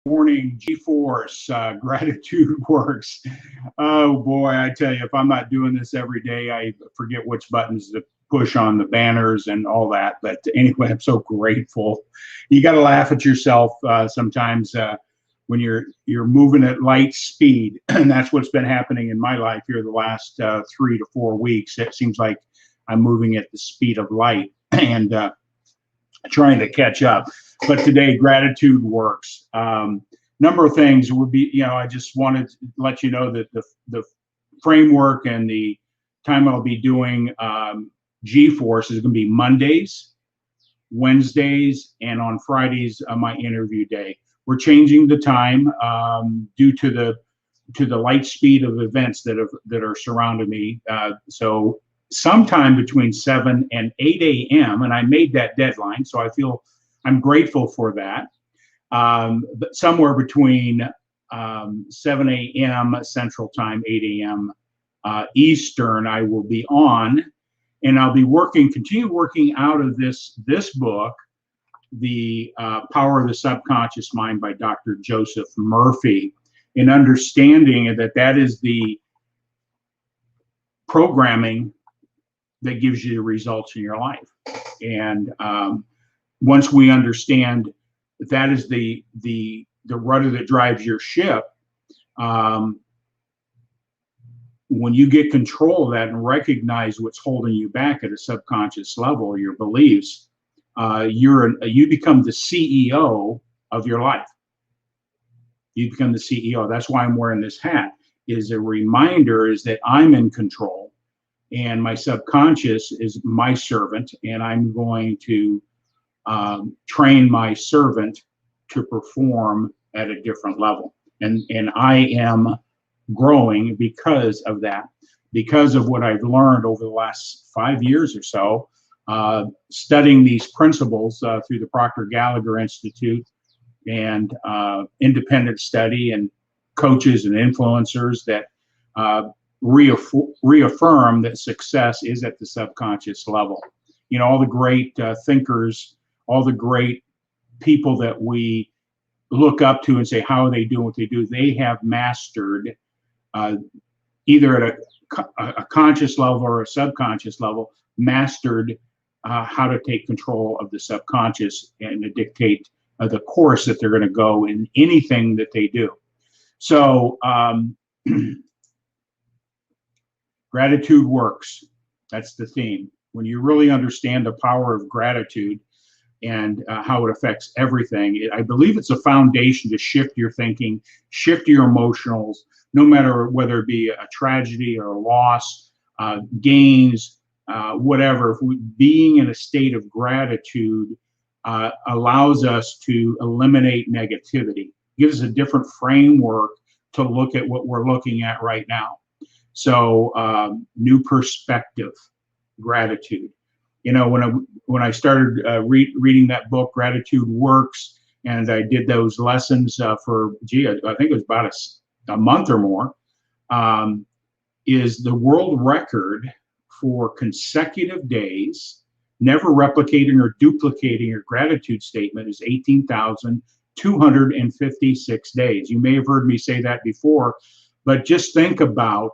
Morning, G-Force, Gratitude Works. Oh boy, I tell you, if I'm not doing this every day, I forget which buttons to push on the banners and all that. But anyway, I'm so grateful. You got to laugh at yourself sometimes when you're moving at light speed, and that's what's been happening in my life here the last 3 to 4 weeks. It seems like I'm moving at the speed of light and trying to catch up. But today, gratitude works. Number of things would be, I just wanted to let you know that the framework and the time I'll be doing G-Force is going to be Mondays, Wednesdays, and on Fridays, my interview day. We're changing the time due to the light speed of events that are surrounding me. So sometime between 7 and 8 a.m. and I made that deadline, so I feel I'm grateful for that. But somewhere between 7 a.m. Central Time, 8 a.m. Eastern, I will be on, and I'll be continue working out of this book, The Power of the Subconscious Mind by Dr. Joseph Murphy, in understanding that is the programming that gives you the results in your life. And once we understand that is the rudder that drives your ship, when you get control of that and recognize what's holding you back at a subconscious level, your beliefs, you become the CEO of your life. You become the CEO. That's why I'm wearing this hat. Is a reminder is that I'm in control, and my subconscious is my servant, and I'm going to train my servant to perform at a different level. And I am growing because of that, because of what I've learned over the last 5 years or so, studying these principles through the Proctor Gallagher Institute and independent study and coaches and influencers that reaffirm that success is at the subconscious level. All the great thinkers, all the great people that we look up to and say, how are they doing what they do? They have mastered either at a conscious level or a subconscious level, mastered how to take control of the subconscious and to dictate the course that they're going to go in anything that they do. So gratitude works. That's the theme. When you really understand the power of gratitude and how it affects everything, I believe it's a foundation to shift your thinking, shift your emotionals, no matter whether it be a tragedy or a loss, gains, whatever. Being in a state of gratitude allows us to eliminate negativity, gives us a different framework to look at what we're looking at right now. So new perspective, gratitude. When I started reading that book, Gratitude Works, and I did those lessons for, I think it was about a month or more, is the world record for consecutive days, never replicating or duplicating your gratitude statement, is 18,256 days. You may have heard me say that before, but just think about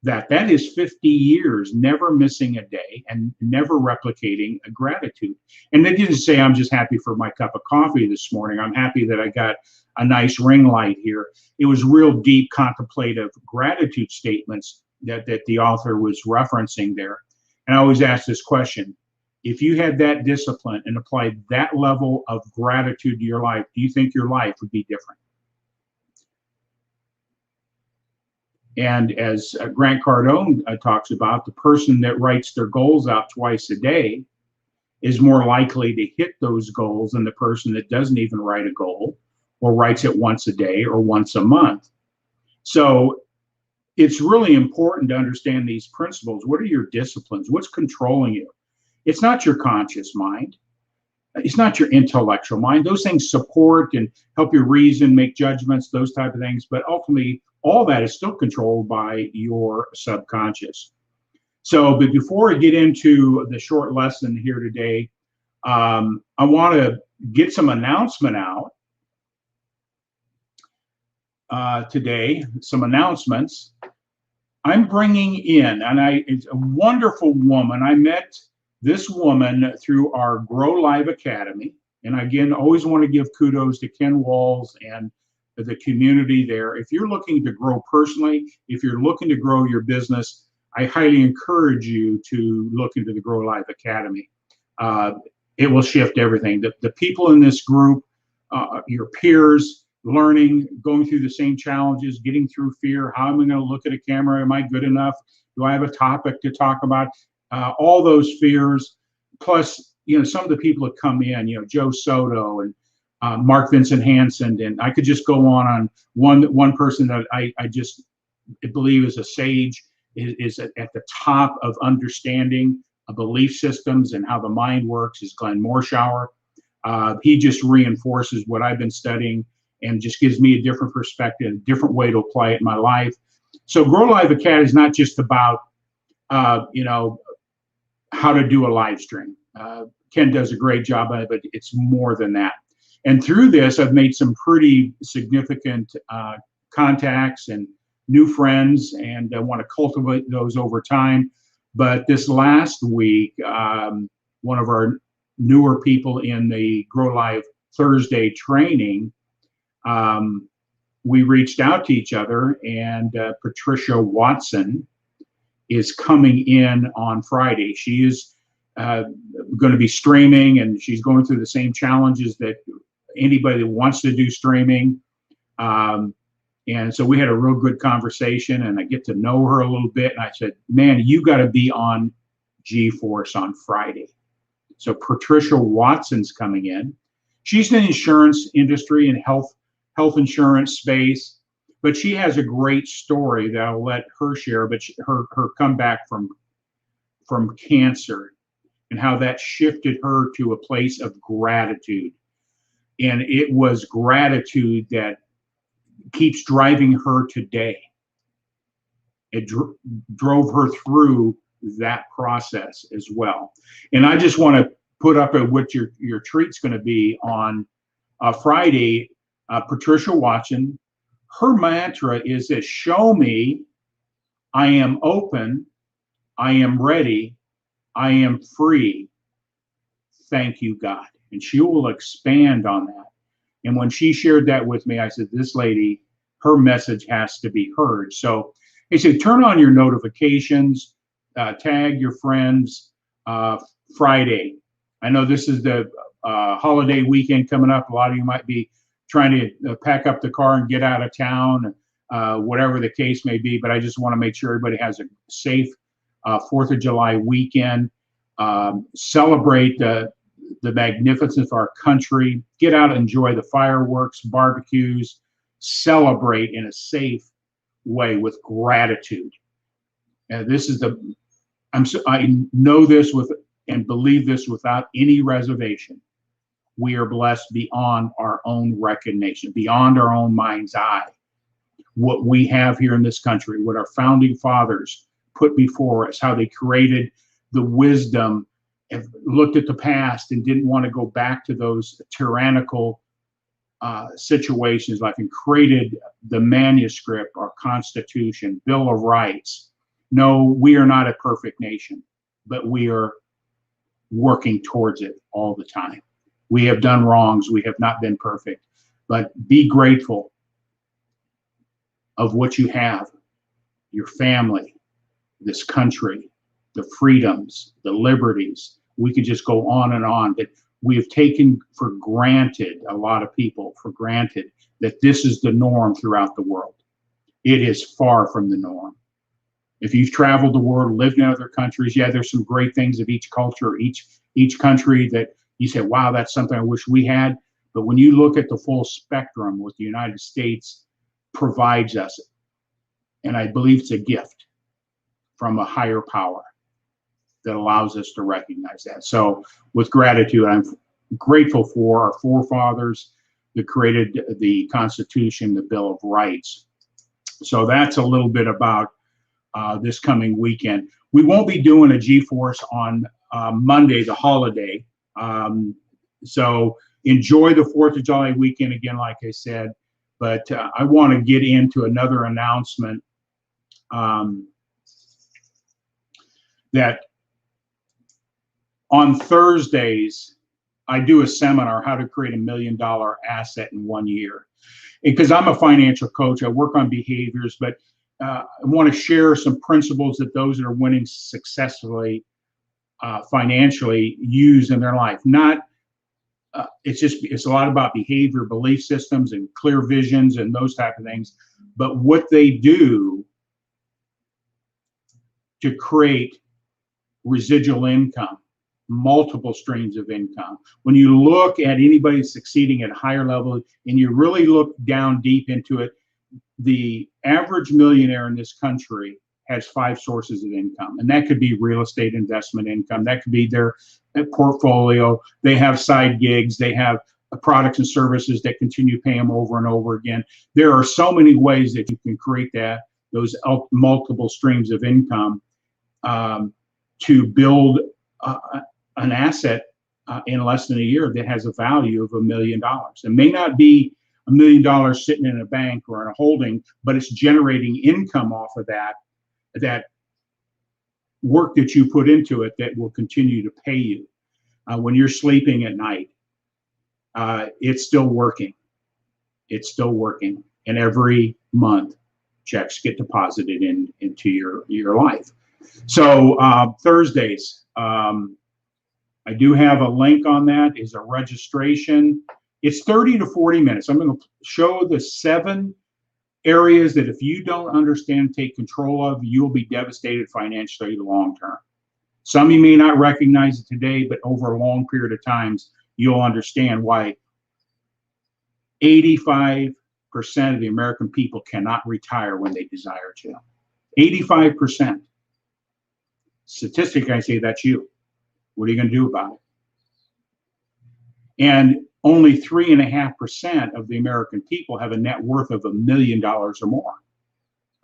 that. That is 50 years, never missing a day and never replicating a gratitude. And they didn't say, I'm just happy for my cup of coffee this morning. I'm happy that I got a nice ring light here. It was real deep contemplative gratitude statements that the author was referencing there. And I always ask this question: if you had that discipline and applied that level of gratitude to your life, do you think your life would be different? And as Grant Cardone talks about, the person that writes their goals out twice a day is more likely to hit those goals than the person that doesn't even write a goal or writes it once a day or once a month. So it's really important to understand these principles. What are your disciplines? What's controlling you? It's not your conscious mind. It's not your intellectual mind. Those things support and help you reason, make judgments, those type of things. But ultimately, all that is still controlled by your subconscious. So, but before I get into the short lesson here today, I want to get some announcement out today, some announcements. I'm bringing in, and it's a wonderful woman. I met this woman through our Grow Live Academy. And again, always want to give kudos to Ken Walls and the community there. If you're looking to grow personally, if you're looking to grow your business, I highly encourage you to look into the Grow Live Academy. It will shift everything. The people in this group, your peers, learning, going through the same challenges, getting through fear. How am I going to look at a camera? Am I good enough? Do I have a topic to talk about? All those fears, plus, some of the people that come in, Joe Soto and Mark Vincent Hansen, and I could just go on one person that I just believe is a sage, is at the top of understanding belief systems and how the mind works, is Glenn Morshower. He just reinforces what I've been studying and just gives me a different perspective, a different way to apply it in my life. So Grow Live Academy is not just about, how to do a live stream. Ken does a great job of it, but it's more than that. And through this, I've made some pretty significant contacts and new friends, and I want to cultivate those over time. But this last week, one of our newer people in the Grow Live Thursday training, we reached out to each other, and Patricia Watson is coming in on Friday. She is going to be streaming, and she's going through the same challenges that anybody that wants to do streaming. And so we had a real good conversation, and I get to know her a little bit. And I said, man, you got to be on G-Force on Friday. So Patricia Watson's coming in. She's in the insurance industry and health insurance space, but she has a great story that I'll let her share. But her comeback from cancer and how that shifted her to a place of gratitude. And it was gratitude that keeps driving her today. It drove her through that process as well. And I just want to put up at what your treat's going to be on Friday. Patricia Watson, her mantra is this: show me, I am open, I am ready, I am free. Thank you, God. And she will expand on that. And when she shared that with me, I said, this lady, her message has to be heard. So he said, turn on your notifications, tag your friends. Friday. I know this is the holiday weekend coming up. A lot of you might be trying to pack up the car and get out of town, whatever the case may be. But I just want to make sure everybody has a safe 4th of July weekend. Celebrate the magnificence of our country. Get out and enjoy the fireworks, barbecues. Celebrate in a safe way with gratitude. And this is I know this and believe this without any reservation. We are blessed beyond our own recognition, beyond our own mind's eye. What we have here in this country, what our founding fathers put before us, how they created the wisdom and looked at the past and didn't want to go back to those tyrannical situations, like, and created the manuscript, our Constitution, Bill of Rights. No, we are not a perfect nation, but we are working towards it all the time. We have done wrongs. We have not been perfect, but be grateful of what you have, your family, this country, the freedoms, the liberties. We could just go on and on, but we have taken for granted, a lot of people for granted, that this is the norm throughout the world. It is far from the norm. If you've traveled the world, lived in other countries, yeah, there's some great things of each culture, each country that you say, wow, that's something I wish we had. But when you look at the full spectrum, what the United States provides us, and I believe it's a gift from a higher power that allows us to recognize that. So with gratitude, I'm grateful for our forefathers that created the Constitution, the Bill of Rights. So that's a little bit about this coming weekend. We won't be doing a G-Force on Monday, the holiday. So enjoy the 4th of July weekend. Again, like I said, But I want to get into another announcement that on Thursdays, I do a seminar, how to create $1 million asset in 1 year. Because I'm a financial coach, I work on behaviors, but I want to share some principles that those that are winning successfully financially use in their life. Not, it's a lot about behavior, belief systems, and clear visions and those type of things. But what they do to create residual income, multiple streams of income. When you look at anybody succeeding at a higher level and you really look down deep into it, the average millionaire in this country has 5 sources of income. And that could be real estate investment income. That could be their portfolio. They have side gigs. They have products and services that continue paying them over and over again. There are so many ways that you can create those multiple streams of income to build an asset in less than a year that has a value of $1 million. It may not be $1 million sitting in a bank or in a holding, but it's generating income off of that work that you put into it that will continue to pay you. When you're sleeping at night, it's still working. It's still working. And every month, checks get deposited into your life. So Thursdays, I do have a link on that, is a registration. It's 30 to 40 minutes. I'm going to show the 7 areas that if you don't understand, take control of, you'll be devastated financially long term. Some you may not recognize it today, but over a long period of times, you'll understand why 85% of the American people cannot retire when they desire to. 85%. Statistic, I say that's you. What are you going to do about it? And only 3.5% of the American people have a net worth of $1 million or more.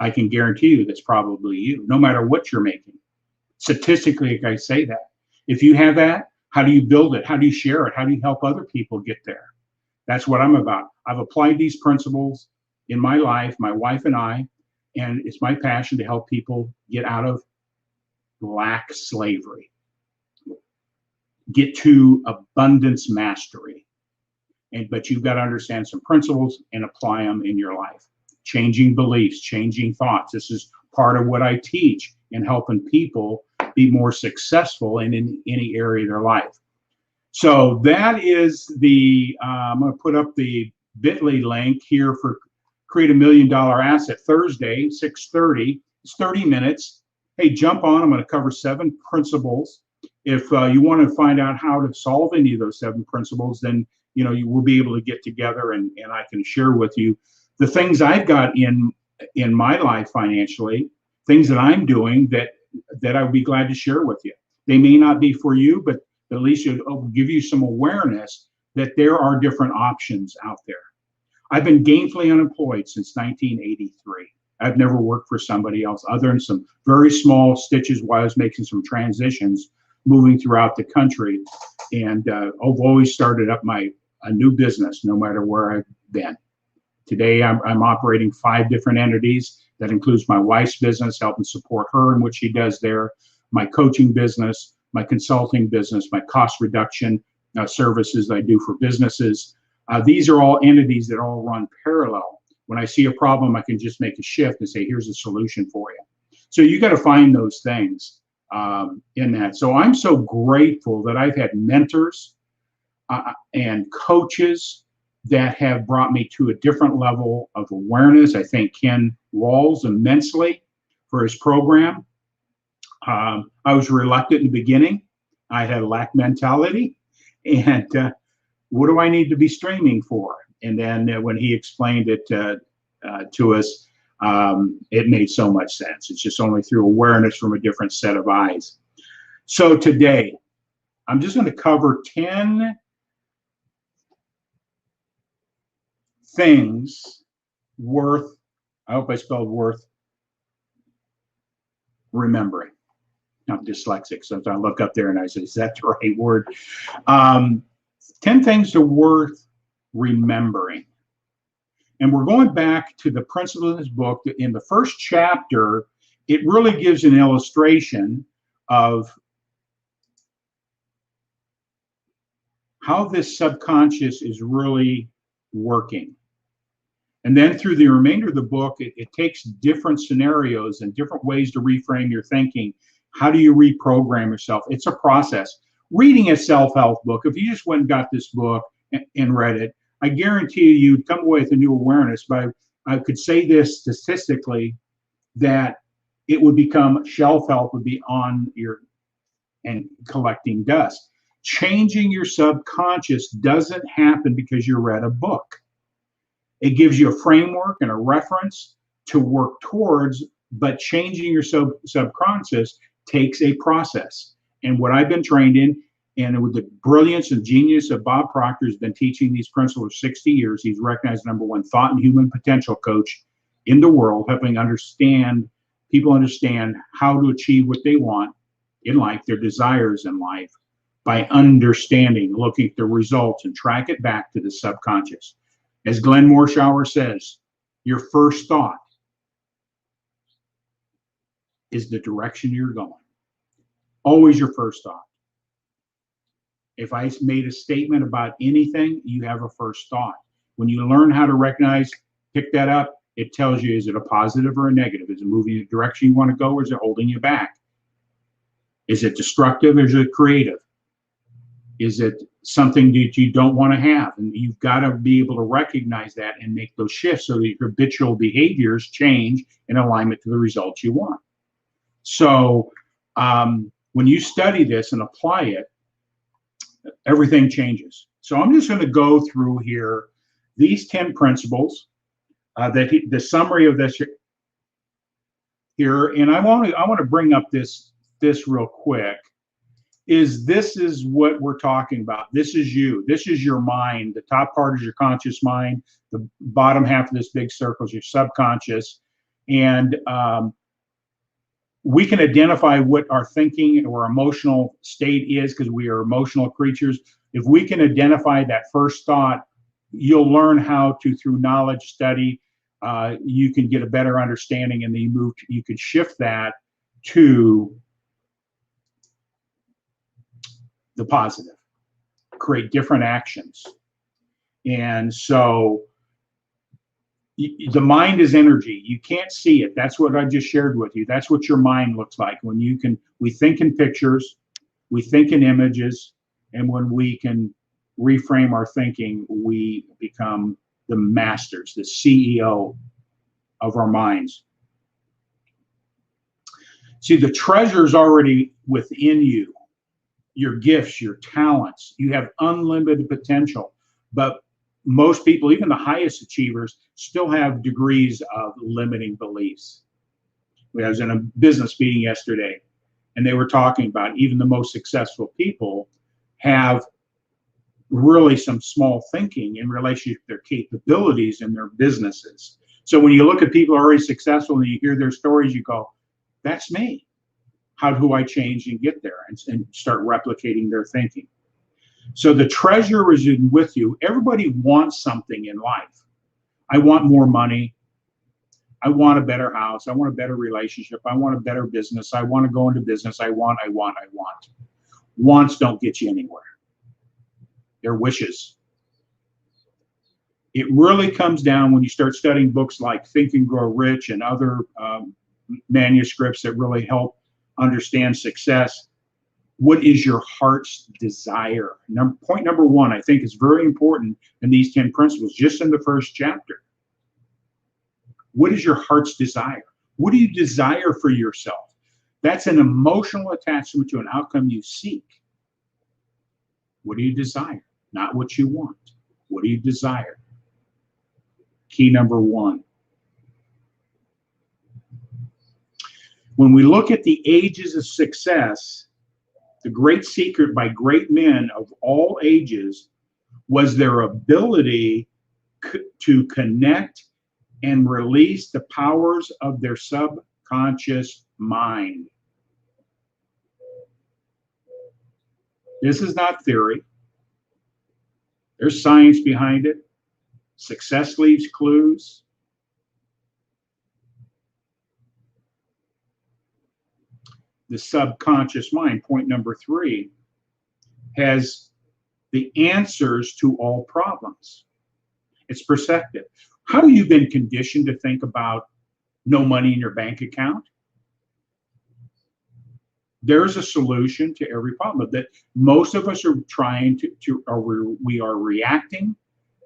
I can guarantee you that's probably you, no matter what you're making. Statistically, I say that. If you have that, how do you build it? How do you share it? How do you help other people get there? That's what I'm about. I've applied these principles in my life, my wife and I, and it's my passion to help people get out of black slavery, get to abundance mastery. But you've got to understand some principles and apply them in your life. Changing beliefs, changing thoughts. This is part of what I teach in helping people be more successful in any area of their life. So that is I'm going to put up the bit.ly link here for Create $1 Million Asset Thursday, 6:30. It's 30 minutes. Hey, jump on. I'm going to cover 7 principles. If you want to find out how to solve any of those 7 principles, then you will be able to get together and I can share with you the things I've got in my life financially, things that I'm doing that I would be glad to share with you. They may not be for you, but at least it'll give you some awareness that there are different options out there. I've been gainfully unemployed since 1983. I've never worked for somebody else other than some very small stitches while I was making some transitions moving throughout the country. And I've always started up a new business, no matter where I've been. Today, I'm operating 5 different entities. That includes my wife's business, helping support her in what she does there, my coaching business, my consulting business, my cost reduction services I do for businesses. These are all entities that all run parallel. When I see a problem, I can just make a shift and say, here's a solution for you. So you got to find those things in that. So I'm so grateful that I've had mentors and coaches that have brought me to a different level of awareness. I thank Ken Walls immensely for his program. I was reluctant in the beginning. I had a lack mentality. And what do I need to be streaming for? And then when he explained it to us, it made so much sense. It's just only through awareness from a different set of eyes. So today, I'm just going to cover 10 things worth, I hope I spelled worth, remembering. I'm dyslexic, so I look up there and I say, is that the right word? 10 things are worth remembering. And we're going back to the principle of this book. In the first chapter, it really gives an illustration of how this subconscious is really working. And then through the remainder of the book, it takes different scenarios and different ways to reframe your thinking. How do you reprogram yourself? It's a process. Reading a self-help book, if you just went and got this book and read it, I guarantee you'd come away with a new awareness. But I could say this statistically, that it would become shelf help would be on your and collecting dust. Changing your subconscious doesn't happen because you read a book. It gives you a framework and a reference to work towards, but changing your subconscious takes a process. And what I've been trained in, and with the brilliance and genius of Bob Proctor, has been teaching these principles for 60 years. He's recognized #1 thought and human potential coach in the world, helping people understand how to achieve what they want in life, their desires in life, by understanding, looking at the results and track it back to the subconscious. As Glenn Morshower says, your first thought is the direction you're going. Always your first thought. If I made a statement about anything, you have a first thought. When you learn how to recognize, pick that up, it tells you, is it a positive or a negative? Is it moving in the direction you want to go, or is it holding you back? Is it destructive or is it creative? Is it something that you don't want to have? And you've got to be able to recognize that and make those shifts so that your habitual behaviors change in alignment to the results you want. So when you study this and apply it, everything changes. So I'm just going to go through here these 10 principles, the summary of this here, and I want to bring up this real quick. This is what we're talking about. This is you. This is your mind. The top part is your conscious mind. The bottom half of this big circle is your subconscious. And we can identify what our thinking or emotional state is because we are emotional creatures. If we can identify that first thought, you'll learn how to, through knowledge, study, you can get a better understanding, and then you can shift that to the positive, create different actions. And so the mind is energy. You can't see it. That's what I just shared with you. That's what your mind looks like. When we think in pictures, we think in images, and when we can reframe our thinking, we become the masters, the CEO of our minds. See, the treasure is already within you. Your gifts, your talents, you have unlimited potential. But most people, even the highest achievers, still have degrees of limiting beliefs. I was in a business meeting yesterday, and they were talking about even the most successful people have really some small thinking in relationship to their capabilities in their businesses. So when you look at people who are already successful and you hear their stories, you go, that's me. How do I change and get there and start replicating their thinking? So the treasure is with you. Everybody wants something in life. I want more money. I want a better house. I want a better relationship. I want a better business. I want to go into business. I want. Wants don't get you anywhere. They're wishes. It really comes down when you start studying books like Think and Grow Rich and other manuscripts that really help understand success. What is your heart's desire? Point number 1, I think, is very important in these 10 principles, just in the first chapter. What is your heart's desire? What do you desire for yourself? That's an emotional attachment to an outcome you seek. What do you desire? Not what you want. What do you desire? Key number 1. When we look at the ages of success, the great secret by great men of all ages was their ability to connect and release the powers of their subconscious mind. This is not theory. There's science behind it. Success leaves clues. The subconscious mind, point number 3, has the answers to all problems. It's perceptive. How have you been conditioned to think about no money in your bank account? There's a solution to every problem. That most of us are trying we are reacting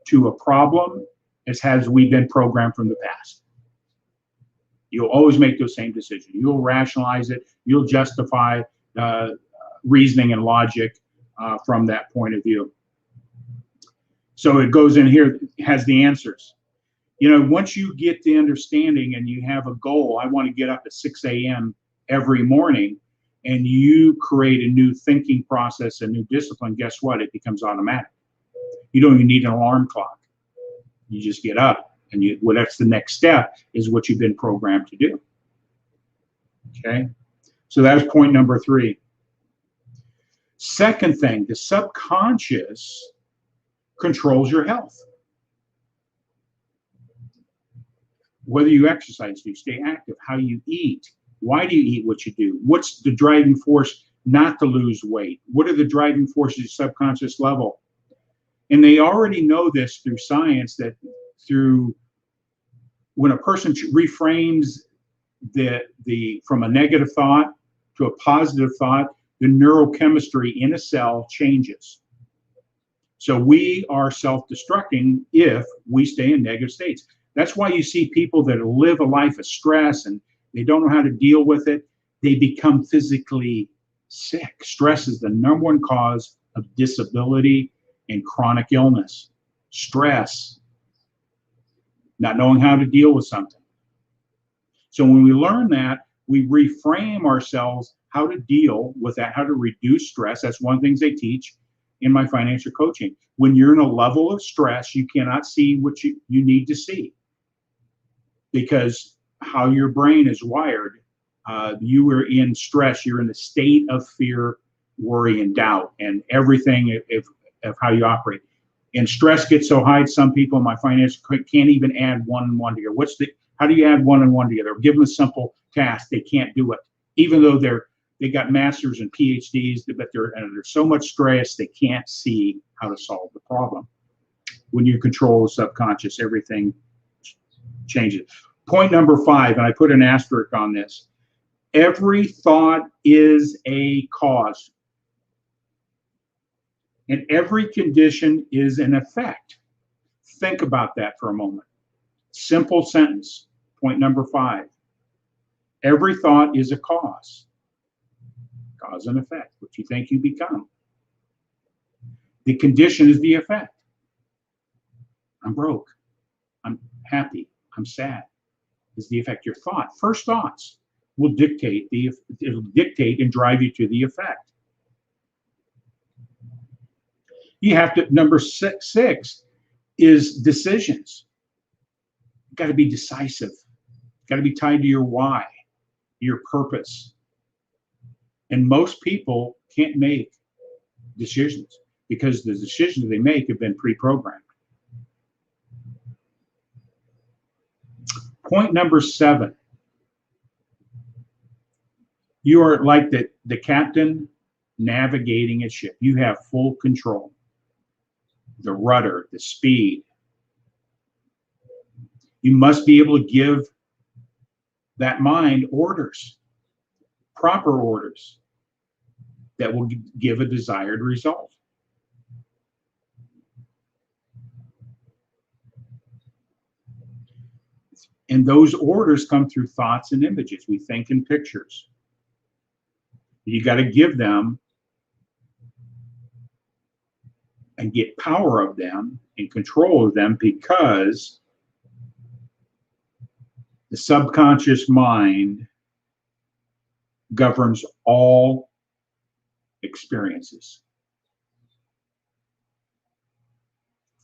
to a problem as we've been programmed from the past. You'll always make those same decisions. You'll rationalize it. You'll justify reasoning and logic from that point of view. So it goes in here, has the answers. You know, once you get the understanding and you have a goal, I want to get up at 6 a.m. every morning, and you create a new thinking process, a new discipline, guess what? It becomes automatic. You don't even need an alarm clock. You just get up, and that's the next step is what you've been programmed to do. Okay? So that's point number 3. Second thing, the subconscious controls your health. Whether you exercise, do you stay active, how you eat, why do you eat what you do, what's the driving force not to lose weight, what are the driving forces at subconscious level. And they already know this through science, that through when a person reframes from a negative thought to a positive thought, the neurochemistry in a cell changes. So we are self-destructing if we stay in negative states. That's why you see people that live a life of stress and they don't know how to deal with it. They become physically sick. Stress is the #1 cause of disability and chronic illness. Stress, not knowing how to deal with something. So when we learn that, we reframe ourselves how to deal with that, how to reduce stress. That's one of the things they teach in my financial coaching. When you're in a level of stress, you cannot see what you need to see, because how your brain is wired, you are in stress, you're in a state of fear, worry, and doubt, and everything of how you operate. And stress gets so high, some people in my financial can't even add 1 and 1 together. How do you add 1 and 1 together? Give them a simple task, they can't do it, even though they got masters and PhDs, but they're under so much stress they can't see how to solve the problem. When you control the subconscious, everything changes. Point number 5, and I put an asterisk on this. Every thought is a cause, and every condition is an effect. Think about that for a moment. Simple sentence. Point number 5. Every thought is a cause. Cause and effect. What you think, you become. The condition is the effect. I'm broke. I'm happy. I'm sad. Is the effect. Your thought. First thoughts will dictate it'll dictate and drive you to the effect. You have to, number 6 is decisions. You've got to be decisive. Got to be tied to your why, your purpose. And most people can't make decisions because the decisions they make have been pre-programmed. Point number 7. You are like the captain navigating a ship. You have full control. The rudder, the speed. You must be able to give that mind orders, proper orders that will give a desired result. And those orders come through thoughts and images. We think in pictures. You got to give them and get power of them and control of them, because the subconscious mind governs all experiences.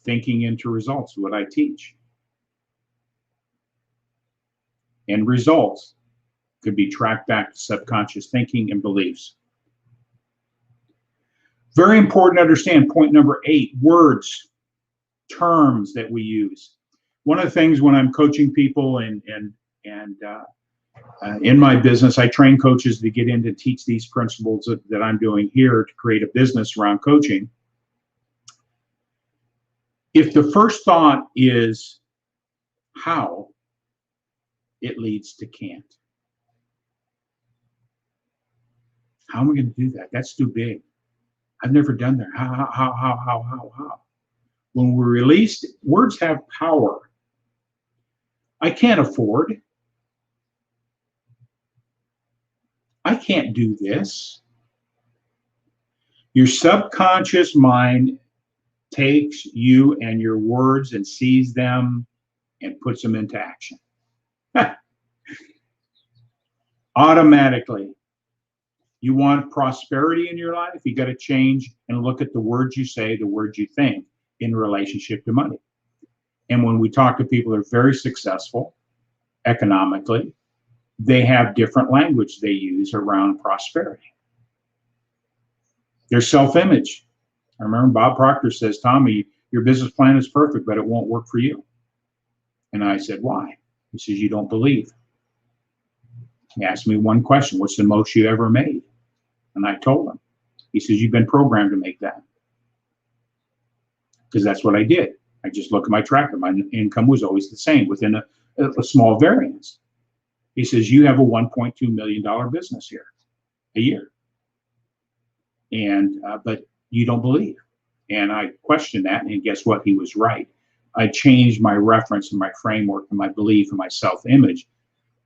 Thinking into results, what I teach. And results could be tracked back to subconscious thinking and beliefs. Very important to understand point number 8, words terms that we use. One of the things when I'm coaching people and in my business, I train coaches to get in to teach these principles that I'm doing here to create a business around coaching. If the first thought is how, it leads to can't. How am I going to do that? That's too big. I've never done that. How? When we're released, words have power. I can't afford. I can't do this. Your subconscious mind takes you and your words and sees them and puts them into action. Automatically. You want prosperity in your life, you got to change and look at the words you say, the words you think in relationship to money. And when we talk to people that are very successful economically, they have different language they use around prosperity. Their self-image. I remember Bob Proctor says, Tommy, your business plan is perfect, but it won't work for you. And I said, why? He says, you don't believe. He asked me one question, what's the most you ever made? And I told him. He says, you've been programmed to make that. Because that's what I did. I just looked at my tracker. My income was always the same within a small variance. He says, you have a $1.2 million business here a year. And but you don't believe. And I questioned that, and guess what? He was right. I changed my reference and my framework and my belief and my self-image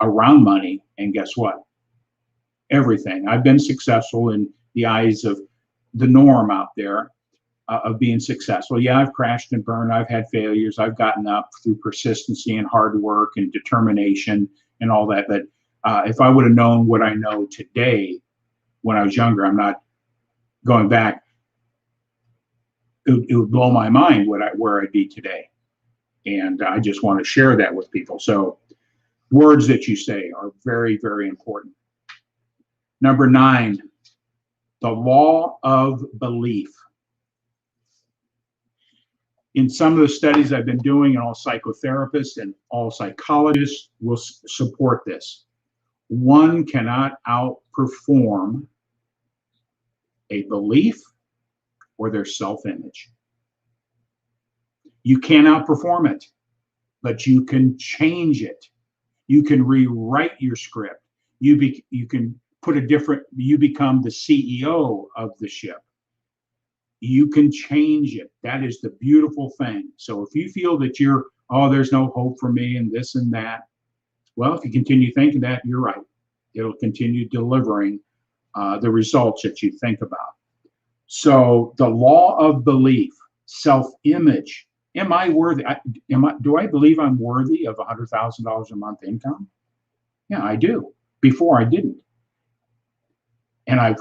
around money, and guess what? Everything. I've been successful in the eyes of the norm out there of being successful. Yeah, I've crashed and burned. I've had failures. I've gotten up through persistency and hard work and determination and all that. But if I would have known what I know today when I was younger, I'm not going back, it would blow my mind where I'd be today. And I just want to share that with people. So words that you say are very, very important. Number 9, the law of belief. In some of the studies I've been doing, and all psychotherapists and all psychologists will support this. One cannot outperform a belief or their self-image. You can't outperform it, but you can change it. You can rewrite your script. You can put you become the CEO of the ship. You can change it. That is the beautiful thing. So if you feel that there's no hope for me and this and that, well, if you continue thinking that, you're right. It'll continue delivering the results that you think about. So the law of belief, self-image. Am I worthy? Do I believe I'm worthy of $100,000 a month income? Yeah, I do. Before I didn't. And I've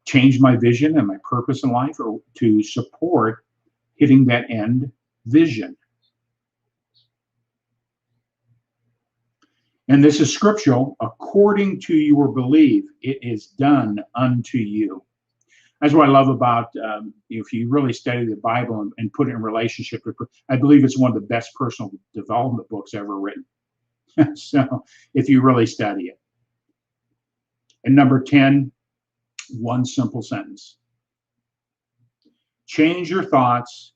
changed my vision and my purpose in life to support hitting that end vision. And this is scriptural. According to your belief, it is done unto you. That's what I love about, if you really study the Bible and put it in relationship with, I believe it's one of the best personal development books ever written. So if you really study it. And number 10, one simple sentence. Change your thoughts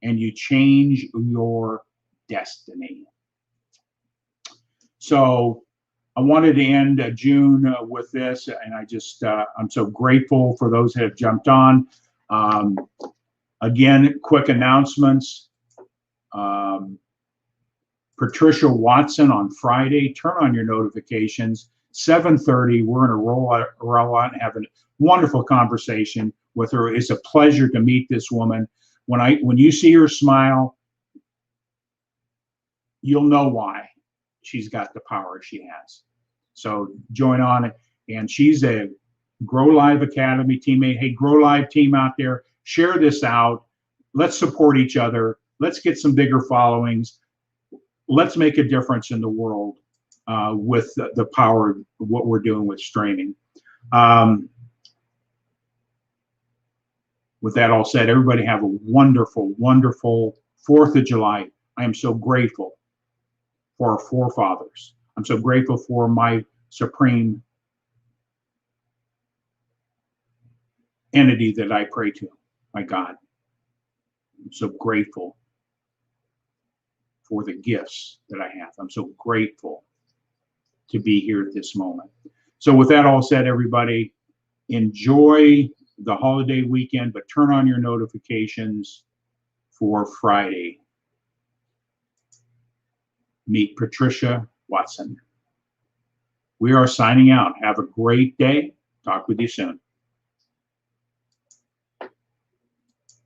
and you change your destiny. So I wanted to end June with this, and I'm so grateful for those that have jumped on. Again, quick announcements. Patricia Watson on Friday, turn on your notifications. 7:30, we're going to roll out and have a wonderful conversation with her. It's a pleasure to meet this woman. When you see her smile, you'll know why she's got the power she has. So join on it. And she's a Grow Live Academy teammate. Hey, Grow Live team out there, share this out. Let's support each other. Let's get some bigger followings. Let's make a difference in the world with the power of what we're doing with streaming. With that all said, everybody have a wonderful, wonderful 4th of July, I am so grateful for our forefathers. I'm so grateful for my supreme entity that I pray to, my God. I'm so grateful for the gifts that I have. I'm so grateful to be here at this moment. So with that all said, everybody, enjoy the holiday weekend, but turn on your notifications for Friday. Meet Patricia Watson. We are signing out. Have a great day. Talk with you soon.